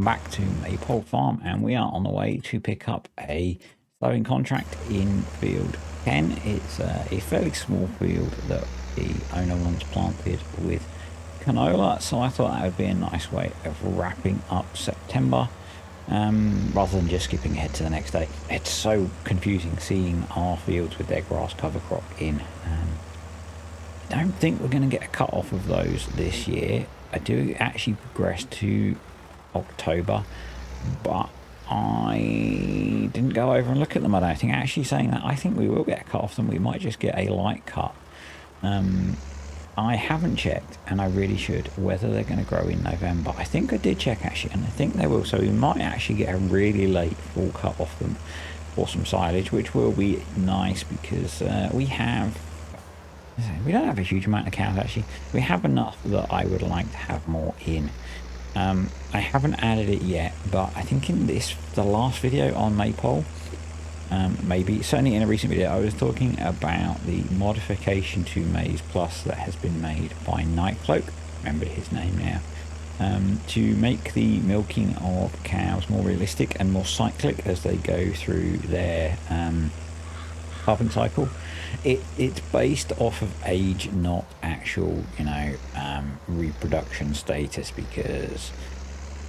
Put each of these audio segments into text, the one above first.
welcome back to Maypole Farm, and we are on the way to pick up a sowing contract in field 10. It's a fairly small field that the owner once planted with canola, so I thought that would be a nice way of wrapping up September rather than just skipping ahead to the next day. It's so confusing seeing our fields with their grass cover crop in. I don't think we're going to get a cut off of those this year. I do actually progress to October, but I didn't go over and look at them. I don't think. Actually saying that, I think we will get a cut off them. We might just get a light cut. I haven't checked, and I really should, whether they're going to grow in November. I think I did check actually, and I think they will. So we might actually get a really late full cut off them for some silage, which will be nice because we don't have a huge amount of cows actually. We have enough that I would like to have more in. I haven't added it yet, but I think in the last video on Maypole, maybe certainly in a recent video, I was talking about the modification to Maize Plus that has been made by Nightcloak, remember his name now, to make the milking of cows more realistic and more cyclic as they go through their calving cycle. It's based off of age, not actual, reproduction status, because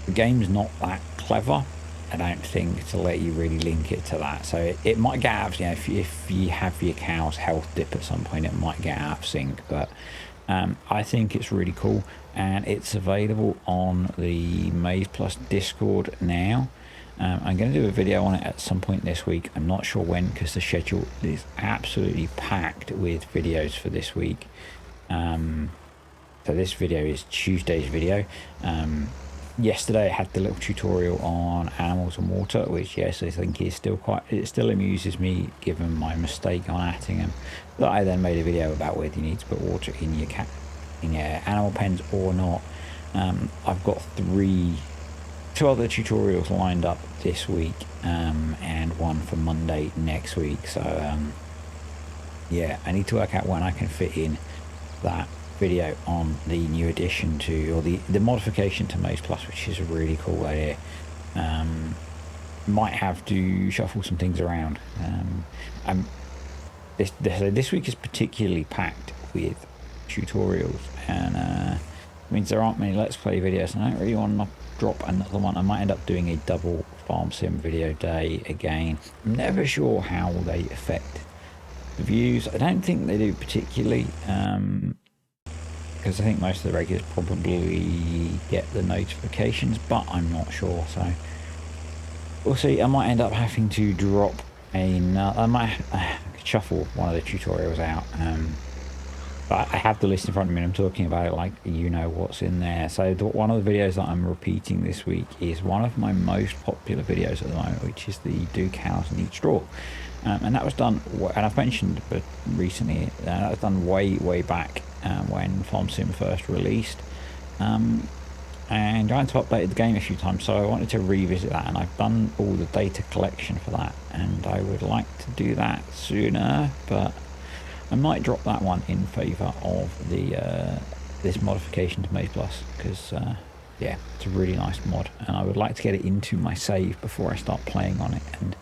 the game's not that clever, I don't think, to let you really link it to that. So it might get out of, if you have your cow's health dip at some point, it might get out of sync. But I think it's really cool, and it's available on the Maize Plus Discord now. I'm going to do a video on it at some point this week. I'm not sure when, because the schedule is absolutely packed with videos for this week. So this video is Tuesday's video. Yesterday I had the little tutorial on animals and water, which yes, I think is still it still amuses me given my mistake on Attingham, that I then made a video about whether you need to put water in your animal pens or not. I've got two other tutorials lined up this week, and one for Monday next week. So yeah, I need to work out when I can fit in that video on the new addition to, or the modification to Maize Plus, which is a really cool idea. Might have to shuffle some things around. This week is particularly packed with tutorials, and means there aren't many Let's Play videos, and I don't really want to drop another one. I might end up doing a double farm sim video day again. I'm never sure how they affect the views. I don't think they do particularly, because I think most of the regulars probably get the notifications, but I'm not sure, so we'll see. I might end up having to drop I might shuffle one of the tutorials out. But I have the list in front of me, and I'm talking about it like what's in there. So one of the videos that I'm repeating this week is one of my most popular videos at the moment, which is the Do Cows Need Straw? And that was done, and I've mentioned but recently, that was done way back when Farm Sim first released. And trying to update the game a few times, so I wanted to revisit that, and I've done all the data collection for that, and I would like to do that sooner, but I might drop that one in favour of this modification to Maize Plus, because yeah, it's a really nice mod, and I would like to get it into my save before I start playing on it. And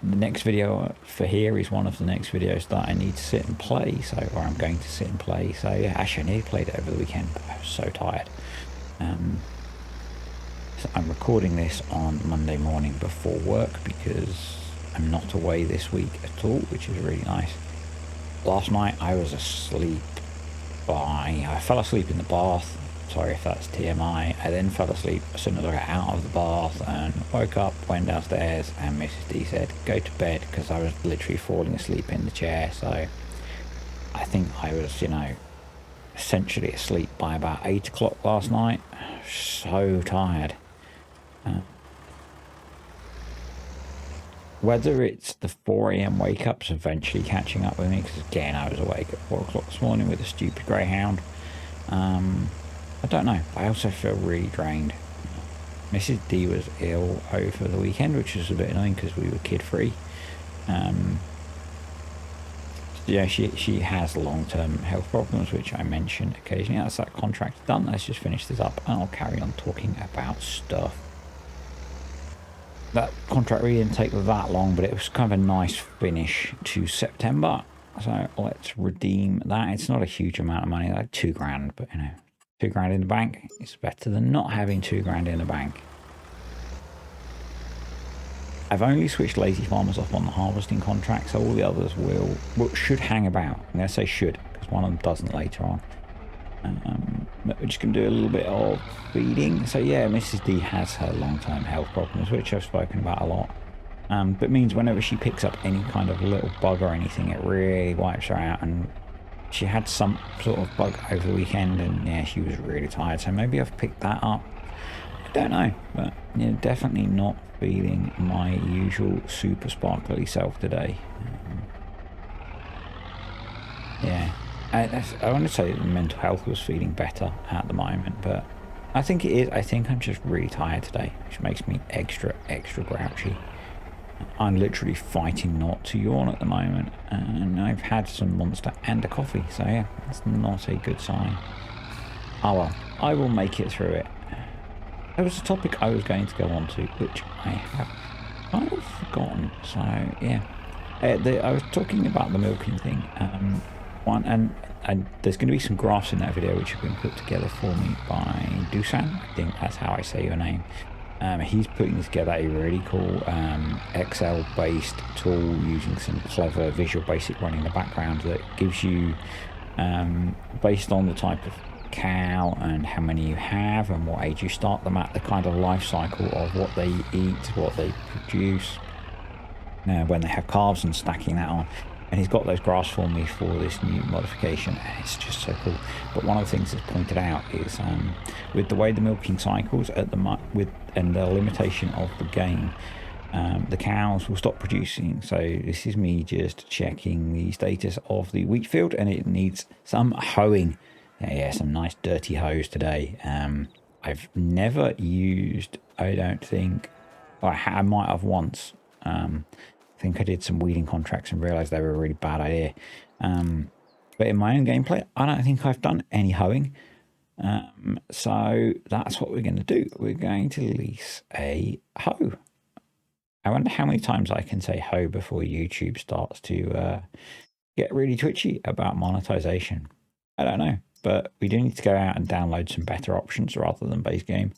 the next video for here is one of the next videos that I need to sit and play, or I'm going to sit and play. So yeah, actually I nearly played it over the weekend, but I was so tired. So I'm recording this on Monday morning before work because I'm not away this week at all, which is really nice. Last night I was asleep I fell asleep in the bath. Sorry if that's TMI. I then fell asleep as soon as I got out of the bath and woke up, went downstairs, and Mrs. D said go to bed, because I was literally falling asleep in the chair. So I think I was essentially asleep by about 8 o'clock last night. So tired. Whether it's the 4 AM wake ups eventually catching up with me, because again I was awake at 4 o'clock this morning with a stupid greyhound. I don't know. I also feel really drained. Mrs. D was ill over the weekend, which was a bit annoying because we were kid free. Yeah, she has long-term health problems, which I mentioned occasionally. That's that contract done. Let's just finish this up and I'll carry on talking about stuff. That contract really didn't take that long, but it was kind of a nice finish to September. So let's redeem that. It's not a huge amount of money, like 2 grand, but you know, 2 grand in the bank is better than not having 2 grand in the bank. I've only switched lazy farmers off on the harvesting contract, so all the others should hang about. I'm going to say should, because one of them doesn't later on. But we're just going to do a little bit of feeding. So yeah, Mrs. D has her long-term health problems, which I've spoken about a lot. But means whenever she picks up any kind of little bug or anything, it really wipes her out. And she had some sort of bug over the weekend, and yeah, she was really tired. So maybe I've picked that up. I don't know, but yeah, definitely not feeling my usual super sparkly self today. Yeah, I want to say that mental health was feeling better at the moment, but I think it is. I think I'm just really tired today, which makes me extra grouchy. I'm literally fighting not to yawn at the moment, and I've had some Monster and a coffee, so yeah, that's not a good sign. Oh well, I will make it through it. There was a topic I was going to go on to, which I have kind of forgotten. So yeah, I was talking about the milking thing. And there's going to be some graphs in that video which have been put together for me by Dusan. I think that's how I say your name. He's putting together a really cool Excel-based tool using some clever Visual Basic running in the background that gives you, based on the type of cow and how many you have and what age you start them at, the kind of life cycle of what they eat, what they produce, when they have calves, and stacking that on. And he's got those graphs for me for this new modification, and it's just so cool. But one of the things that's pointed out is with the way the milking cycles and the limitation of the game, the cows will stop producing. So this is me just checking the status of the wheat field, and it needs some hoeing. Yeah, some nice dirty hoes today. I've never used, I don't think, I might have once. I think I did some weeding contracts and realized they were a really bad idea. But in my own gameplay, I don't think I've done any hoeing. So that's what we're going to do. We're going to lease a hoe. I wonder how many times I can say hoe before YouTube starts to get really twitchy about monetization. I don't know, but we do need to go out and download some better options rather than base game.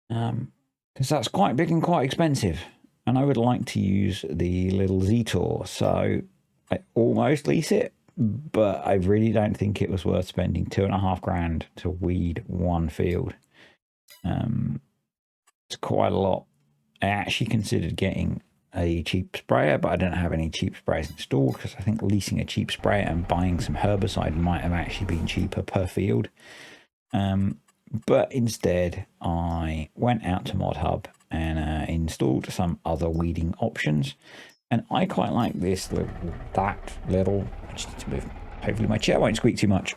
Because that's quite big and quite expensive. And I would like to use the little Z-Tour, so I almost lease it, but I really don't think it was worth spending 2.5 grand to weed one field. It's quite a lot. I actually considered getting a cheap sprayer, but I don't have any cheap sprayers installed, because I think leasing a cheap sprayer and buying some herbicide might have actually been cheaper per field. But instead, I went out to ModHub and installed some other weeding options, and I quite like this I just need to move, hopefully my chair won't squeak too much.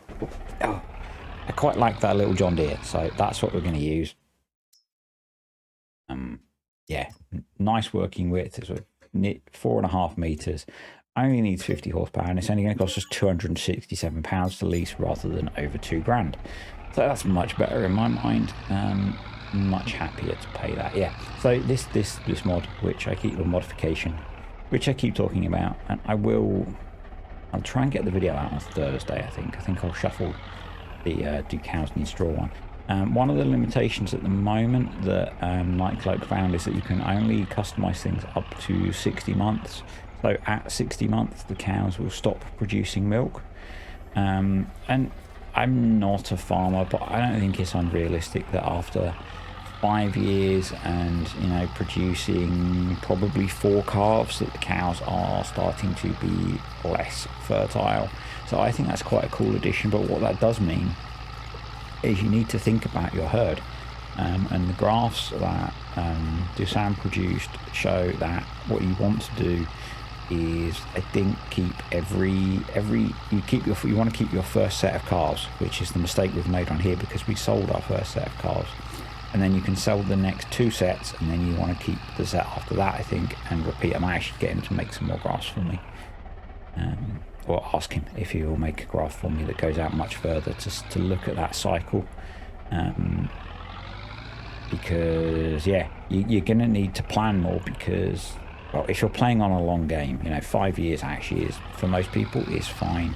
Oh, I quite like that little John Deere, so that's what we're going to use. Yeah, nice working width. It's 4.5 meters, only needs 50 horsepower, and it's only going to cost us £267 to lease rather than over 2 grand. So that's much better in my mind. Much happier to pay that. Yeah, so this mod, which I keep, the modification which I keep talking about, and I'll try and get the video out on Thursday. I think I'll shuffle the Do Cows Need Straw one. One of the limitations at the moment that Nightcloak found is that you can only customize things up to 60 months. So at 60 months the cows will stop producing milk, and I'm not a farmer, but I don't think it's unrealistic that after 5 years and, you know, producing probably 4 calves, that the cows are starting to be less fertile. So I think that's quite a cool addition. But what that does mean is you need to think about your herd, and the graphs that Dusan produced show that what you want to do is, I think, keep you want to keep your first set of calves, which is the mistake we've made on here because we sold our first set of calves, and then you can sell the next 2 sets, and then you want to keep the set after that, I think, and repeat. I might actually get him to make some more graphs for me. or ask him if he will make a graph for me that goes out much further to look at that cycle. Because yeah, you're going to need to plan more, because, well, if you're playing on a long game, 5 years actually is, for most people, is fine.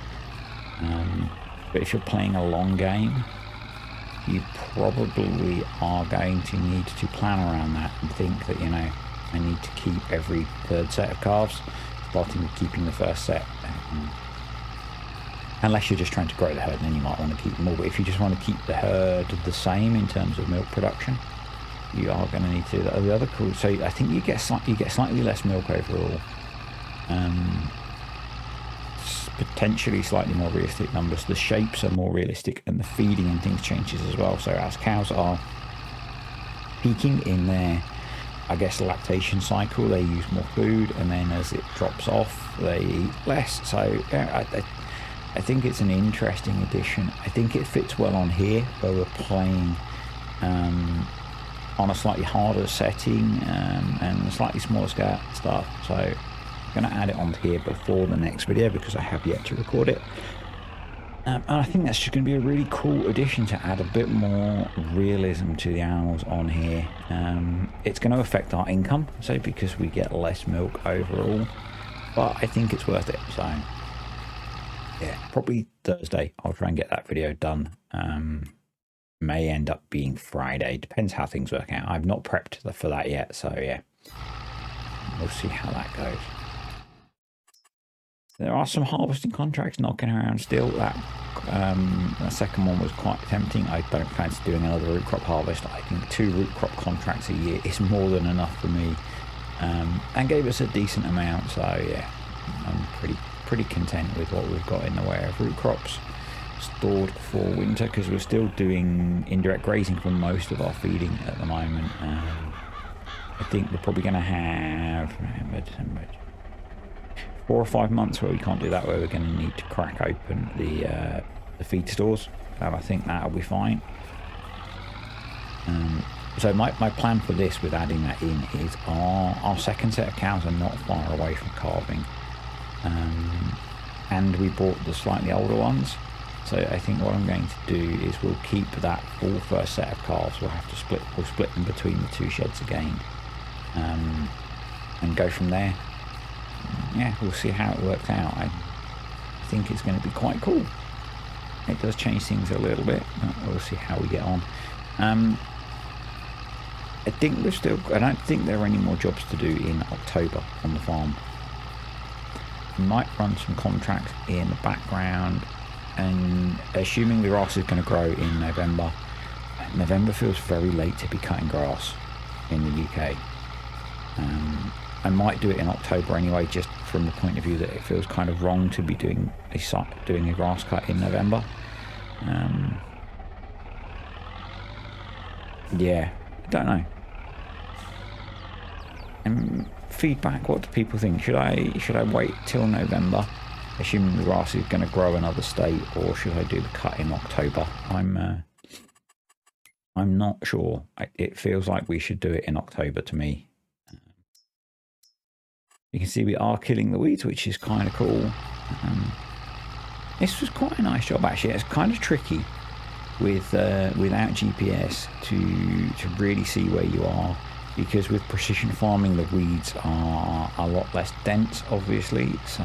But if you're playing a long game, you probably are going to need to plan around that and think that, I need to keep every third set of calves, starting with keeping the first set. Unless you're just trying to grow the herd, then you might want to keep them all. But if you just want to keep the herd the same in terms of milk production, you are going to need to do that. The other cool, so I think you get slightly less milk overall. Potentially slightly more realistic numbers. The shapes are more realistic, and the feeding and things changes as well. So as cows are peaking in their, I guess, lactation cycle, they use more food, and then as it drops off, they eat less. So yeah, I think it's an interesting addition. I think it fits well on here, where we're playing on a slightly harder setting and a slightly smaller scale stuff. So I'm going to add it on here before the next video, because I have yet to record it. And I think that's just going to be a really cool addition to add a bit more realism to the animals on here. It's going to affect our income, so because we get less milk overall, but I think it's worth it. So yeah, probably Thursday I'll try and get that video done. May end up being Friday, depends how things work out. I've not prepped for that yet, so yeah, we'll see how that goes. There are some harvesting contracts knocking around still. That second one was quite tempting. I don't fancy doing another root crop harvest. I think 2 root crop contracts a year is more than enough for me, and gave us a decent amount. So yeah, I'm pretty content with what we've got in the way of root crops stored for winter, because we're still doing indirect grazing for most of our feeding at the moment. I think we're probably going to have 4 or 5 months where we can't do that, where we're going to need to crack open the feed stores, and I think that'll be fine. So my plan for this, with adding that in, is our second set of cows are not far away from calving, and we bought the slightly older ones. So I think what I'm going to do is we'll keep that full first set of calves. We'll split them between the 2 sheds again, and go from there. Yeah, we'll see how it works out. I think it's going to be quite cool. It does change things a little bit, but we'll see how we get on. I don't think there are any more jobs to do in October on the farm. We might run some contracts in the background, and assuming the grass is going to grow in November. November feels very late to be cutting grass in the UK. I might do it in October anyway, just from the point of view that it feels kind of wrong to be doing a grass cut in November. Yeah, I don't know. Feedback, what do people think? Should I wait till November, assuming the grass is going to grow another state, or should I do the cut in October? I'm not sure. It feels like we should do it in October to me. You can see we are killing the weeds, which is kind of cool. This was quite a nice job actually. It's kind of tricky without GPS to really see where you are, because with precision farming the weeds are a lot less dense, obviously, so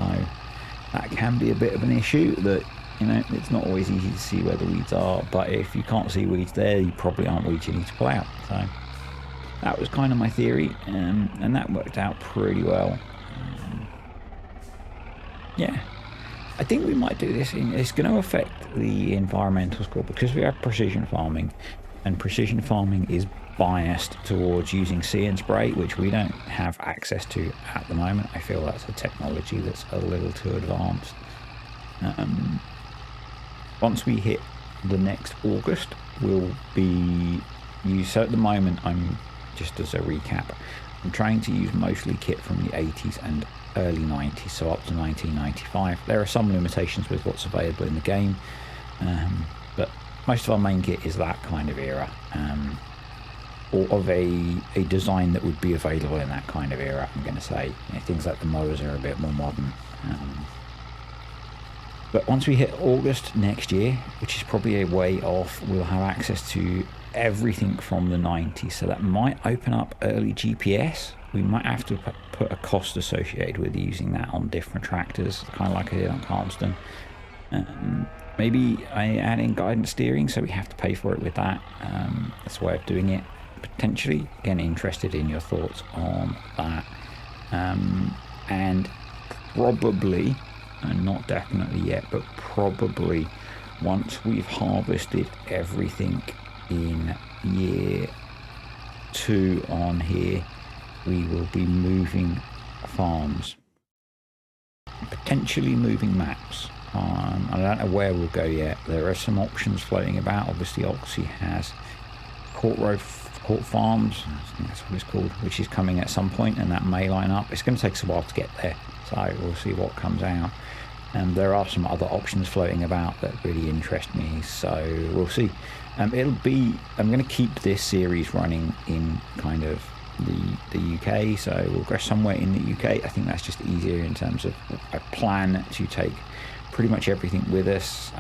that can be a bit of an issue. That it's not always easy to see where the weeds are, but if you can't see weeds there, you probably aren't weeds you need to pull out. So that was kind of my theory, and that worked out pretty well. Yeah, I think we might do this. It's going to affect the environmental score, because we have precision farming, and precision farming is biased towards using see and spray, which we don't have access to at the moment. I feel that's a technology that's a little too advanced. Once we hit the next August, we'll be used. So at the moment, just as a recap, I'm trying to use mostly kit from the 80s and early 90s, so up to 1995. There are some limitations with what's available in the game, but most of our main kit is that kind of era, or of a design that would be available in that kind of era, I'm going to say. Things like the mowers are a bit more modern. But once we hit August next year, which is probably a way off, we'll have access to everything from the 90s. So that might open up early GPS. We might have to put a cost associated with using that on different tractors, kind of like I did on Calmston. Maybe I add in guidance steering, so we have to pay for it with that. That's a way of doing it. Potentially, again, interested in your thoughts on that. And probably, and not definitely yet, but probably once we've harvested everything in year 2 on here, we will be moving farms, potentially moving maps. I don't know where we'll go yet. There are some options floating about. Obviously Oxy has Court Farms, I think that's what it's called, which is coming at some point, and that may line up. It's going to take us a while to get there, so we'll see what comes out. And there are some other options floating about that really interest me, so we'll see. I'm going to keep this series running in kind of the UK, so we'll go somewhere in the UK. I think that's just easier in terms of I plan to take pretty much everything with us.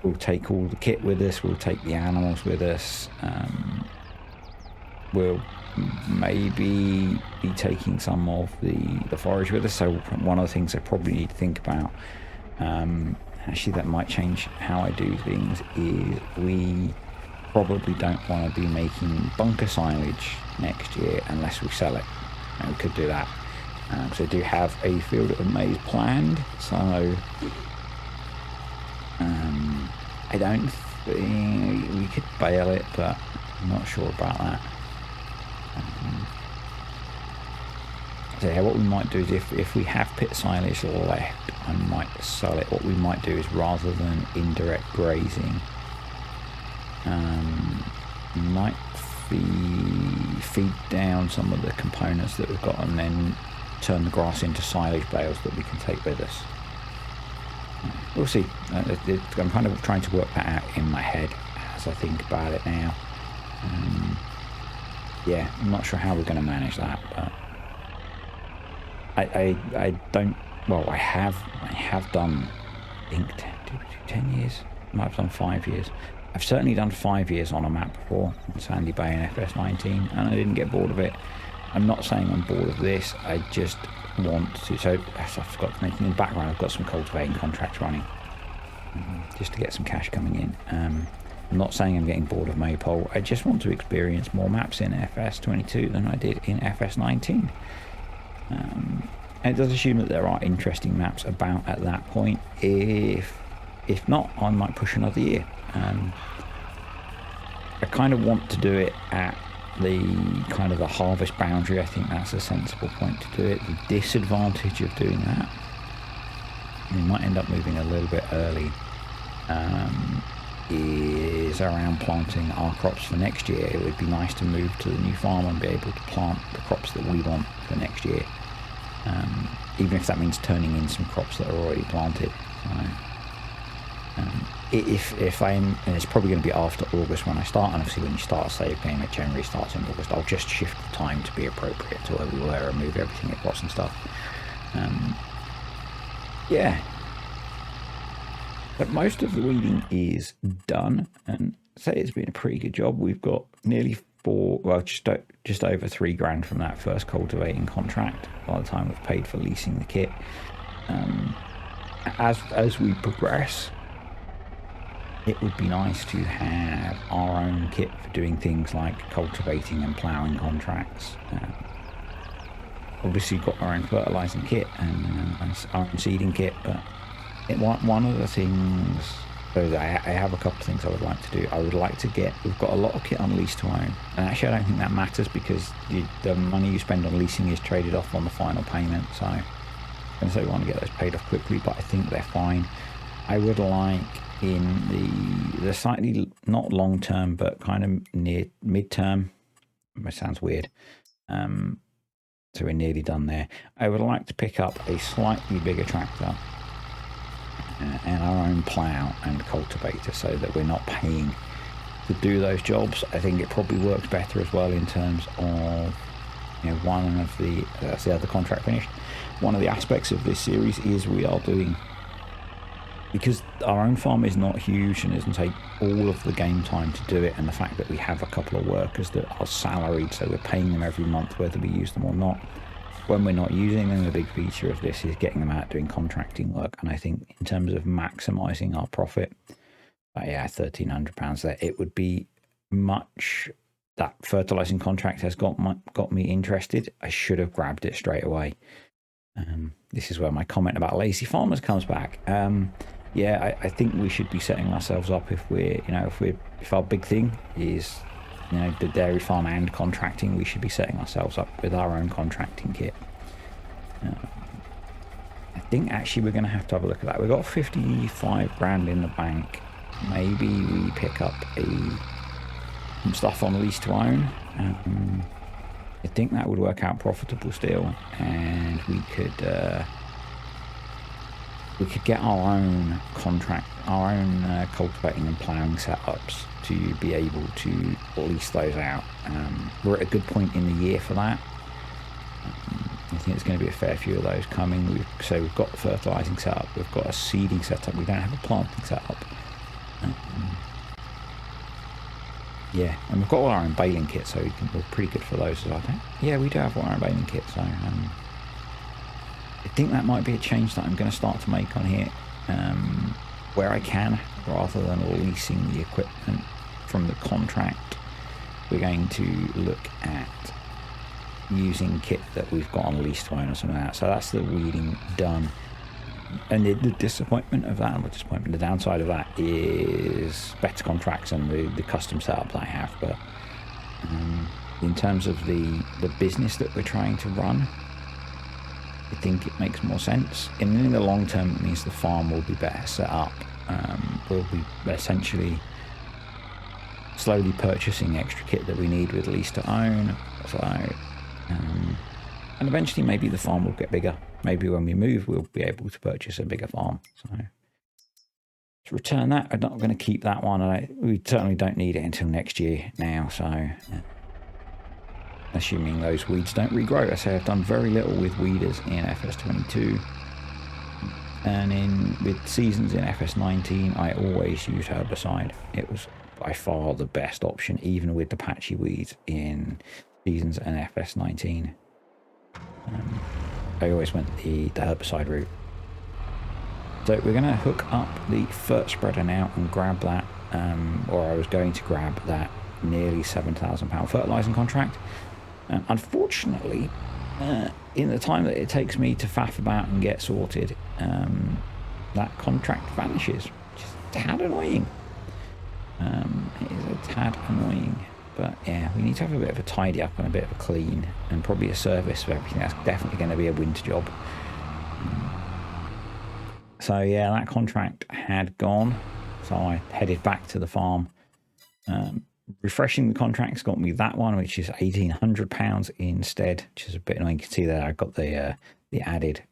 We'll take all the kit with us, we'll take the animals with us, we'll maybe be taking some of the forage with us. So one of the things I probably need to think about, actually that might change how I do things, is we probably don't want to be making bunker silage next year unless we sell it. And we could do that. So I do have a field of maize planned, so I don't think we could bale it, but I'm not sure about that. So yeah, what we might do is if we have pit silage left, I might sell it. What we might do is, rather than indirect grazing, might feed down some of the components that we've got and then turn the grass into silage bales that we can take with us. We'll see. I'm kind of trying to work that out in my head as I think about it now. Yeah, I'm not sure how we're going to manage that, but I don't. Well, I have done, I think 10 years. I might have done 5 years. I've certainly done 5 years on a map before, Sandy Bay and FS19, and I didn't get bored of it. I'm not saying I'm bored of this, I just want to. So I forgot to mention in the background, I've got some cultivating contracts running, just to get some cash coming in. I'm not saying I'm getting bored of Maypole, I just want to experience more maps in FS22 than I did in FS19. And it does assume that there are interesting maps about at that point. If not, I might push another year. I kind of want to do it at the kind of the harvest boundary. I think that's a sensible point to do it. The disadvantage of doing that, we might end up moving a little bit early, is around planting our crops for next year. It would be nice to move to the new farm and be able to plant the crops that we want for next year, even if that means turning in some crops that are already planted. If I'm, and it's probably going to be after August when I start, and obviously when you start a save game, it generally starts in August. I'll just shift the time to be appropriate to where we were and move everything across and stuff. Yeah. But most of the weeding is done, and I'd say it's been a pretty good job. We've got nearly just over 3 grand from that first cultivating contract by the time we've paid for leasing the kit. As we progress, it would be nice to have our own kit for doing things like cultivating and ploughing contracts. Obviously got our own fertilising kit and our own seeding kit, but one of the things, so I have a couple of things I would like to do. I would like to we've got a lot of kit on lease to own, and actually I don't think that matters because the money you spend on leasing is traded off on the final payment, so I'm going to say we want to get those paid off quickly, but I think they're fine. I would like, in the slightly not long term but kind of near mid-term, it sounds weird, so we're nearly done there, I would like to pick up a slightly bigger tractor and our own plough and cultivator so that we're not paying to do those jobs. I think it probably works better as well in terms of you know, one of the that's the other contract finished. One of the aspects of this series is we are doing, because our own farm is not huge and doesn't take all of the game time to do it, and the fact that we have a couple of workers that are salaried, so we're paying them every month whether we use them or not. When we're not using them, the big feature of this is getting them out doing contracting work. And I think in terms of maximising our profit, yeah, £1,300 there, it would be much. That fertilising contract has got me interested. I should have grabbed it straight away. This is where my comment about lazy farmers comes back. Yeah, I think we should be setting ourselves up if we're, you know, if our big thing is, you know, the dairy farm and contracting, we should be setting ourselves up with our own contracting kit. I think actually we're going to have a look at that. We've got 55 grand in the bank. Maybe we pick up some stuff on lease to own. I think that would work out profitable still, and we could get our own cultivating and ploughing setups to be able to lease those out. We're at a good point in the year for that. I think there's going to be a fair few of those coming. We've got the fertilising setup, we've got a seeding setup, we don't have a planting setup. Yeah, and we've got all our own baling kit, so we're pretty good for those as well. Yeah, we do have all our own baling kit, so I think that might be a change that I'm going to start to make on here, where I can, rather than leasing the equipment from the contract. We're going to look at using kit that we've got on lease to own or something like that. So that's the weeding done. And the disappointment of that, the downside of that is better contracts and the custom setup that I have. But in terms of the business that we're trying to run, I think it makes more sense. In the long term, it means the farm will be better set up. We'll be essentially slowly purchasing extra kit that we need with lease to own. So, and eventually maybe the farm will get bigger. Maybe when we move, we'll be able to purchase a bigger farm. So let's return that. I'm not going to keep that one. We certainly don't need it until next year now. So yeah. Assuming those weeds don't regrow. I say I've done very little with weeders in FS22. And with seasons in FS19, I always use herbicide. It was by far the best option, even with the patchy weeds in seasons and FS19. I always went the herbicide route. So we're going to hook up the fert spreader now and grab that, or I was going to grab that nearly £7,000 fertilising contract. Unfortunately, in the time that it takes me to faff about and get sorted, that contract vanishes, which is a tad annoying. It is a tad annoying. But yeah, we need to have a bit of a tidy up and a bit of a clean, and probably a service for everything. That's definitely going to be a winter job. So yeah, that contract had gone. So I headed back to the farm. Refreshing the contracts got me that one, which is £1,800 instead, which is a bit annoying. You can see there I got the added.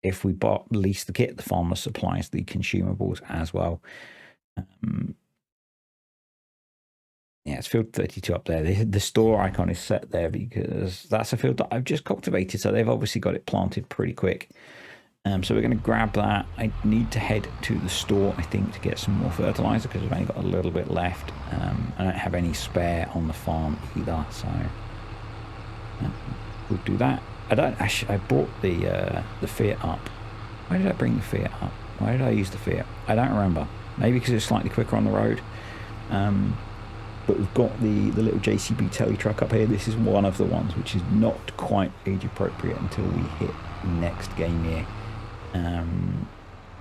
If we lease the kit, the farmer supplies the consumables as well. Yeah, it's field 32 up there. The store icon is set there because that's a field that I've just cultivated, so they've obviously got it planted pretty quick. So we're going to grab that. I need to head to the store, I think, to get some more fertilizer because I've only got a little bit left. I don't have any spare on the farm either, so we'll do that. I brought the Fiat up. Why did I bring the Fiat up? Why did I use the Fiat? I don't remember. Maybe because it's slightly quicker on the road. But we've got the little JCB telly truck up here. This is one of the ones which is not quite age appropriate until we hit next game year.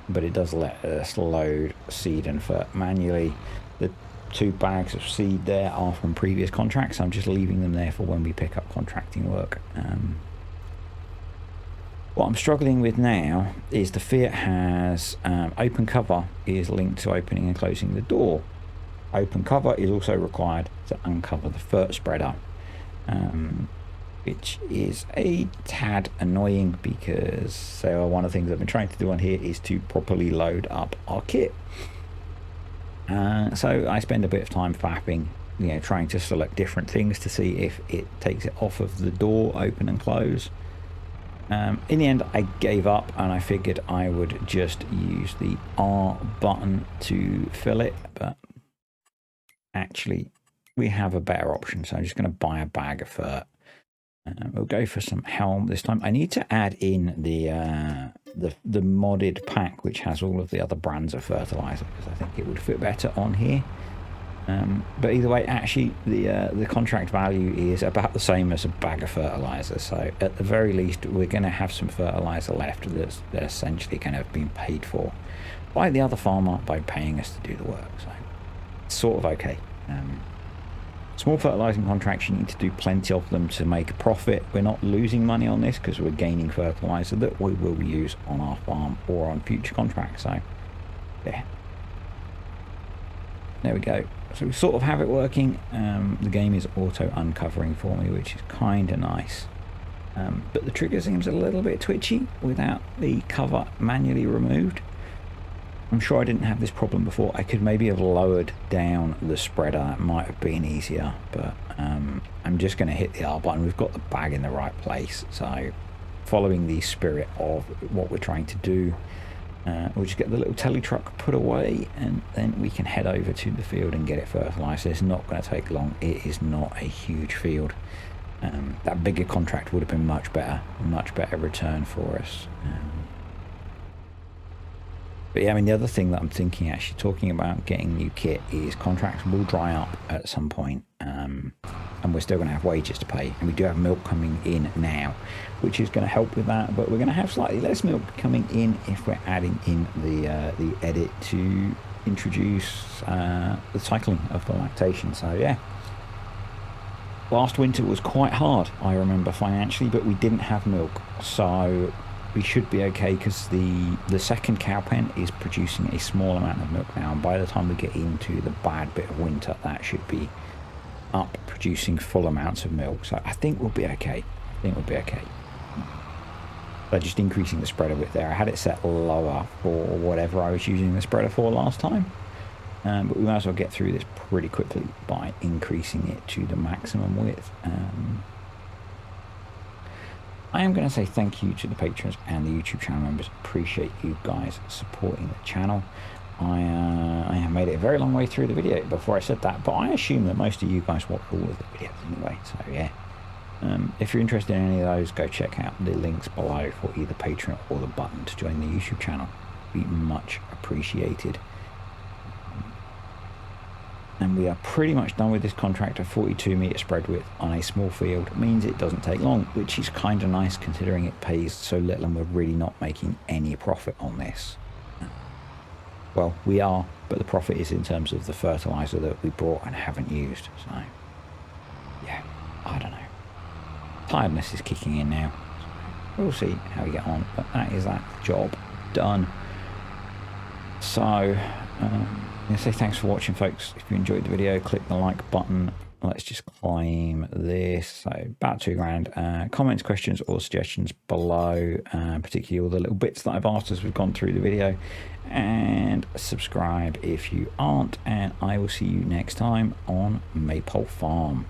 But it does let us load seed and fert manually. The 2 bags of seed there are from previous contracts. I'm just leaving them there for when we pick up contracting work. What I'm struggling with now is the Fiat has open cover is linked to opening and closing the door. Open cover is also required to uncover the fert spreader, which is a tad annoying because one of the things I've been trying to do on here is to properly load up our kit. So I spend a bit of time fapping you know, trying to select different things to see if it takes it off of the door open and close. In the end, I gave up and I figured I would just use the R button to fill it, but actually we have a better option, so I'm just going to buy a bag of fur. We'll go for some helm this time. I need to add in the modded pack which has all of the other brands of fertilizer, because I think it would fit better on here. But either way, actually the contract value is about the same as a bag of fertilizer, so at the very least we're going to have some fertilizer left that's essentially going to have been paid for by the other farmer by paying us to do the work, so it's sort of okay. Small fertilizing contracts, you need to do plenty of them to make a profit. We're not losing money on this because we're gaining fertilizer that we will use on our farm or on future contracts, so yeah, there we go. So we sort of have it working. The game is auto uncovering for me, which is kind of nice. But the trigger seems a little bit twitchy without the cover manually removed. I'm sure I didn't have this problem before. I could maybe have lowered down the spreader. That might have been easier, but I'm just going to hit the R button. We've got the bag in the right place. So following the spirit of what we're trying to do, we'll just get the little telly truck put away and then we can head over to the field and get it fertilized. It's not going to take long. It is not a huge field. That bigger contract would have been much better return for us. But yeah, I mean, the other thing that I'm thinking, actually talking about getting new kit, is contracts will dry up at some point, and we're still going to have wages to pay, and we do have milk coming in now, which is going to help with that. But we're going to have slightly less milk coming in if we're adding in the edit to introduce the cycling of the lactation. So yeah, last winter was quite hard, I remember, financially, but we didn't have milk, so we should be okay, because the second cow pen is producing a small amount of milk now, and by the time we get into the bad bit of winter, that should be up producing full amounts of milk. So I think we'll be okay. So just increasing the spreader width there. I had it set lower for whatever I was using the spreader for last time, but we might as well get through this pretty quickly by increasing it to the maximum width. I am going to say thank you to the patrons and the YouTube channel members. Appreciate you guys supporting the channel. I have made it a very long way through the video before I said that, but I assume that most of you guys watch all of the videos anyway, so yeah. If you're interested in any of those, go check out the links below for either Patreon or the button to join the YouTube channel. Be much appreciated. And we are pretty much done with this contract. A 42 meter spread width on a small field means it doesn't take long, which is kind of nice considering it pays so little and we're really not making any profit on this. Well, we are, but the profit is in terms of the fertilizer that we brought and haven't used. So yeah, I don't know. Tiredness is kicking in now. We'll see how we get on, but that is that job done. So I'm going to say thanks for watching, folks. If you enjoyed the video, click the like button. Let's just climb this. So about 2 grand. Comments, questions or suggestions below, particularly all the little bits that I've asked as we've gone through the video, and subscribe if you aren't, and I will see you next time on Maypole Farm.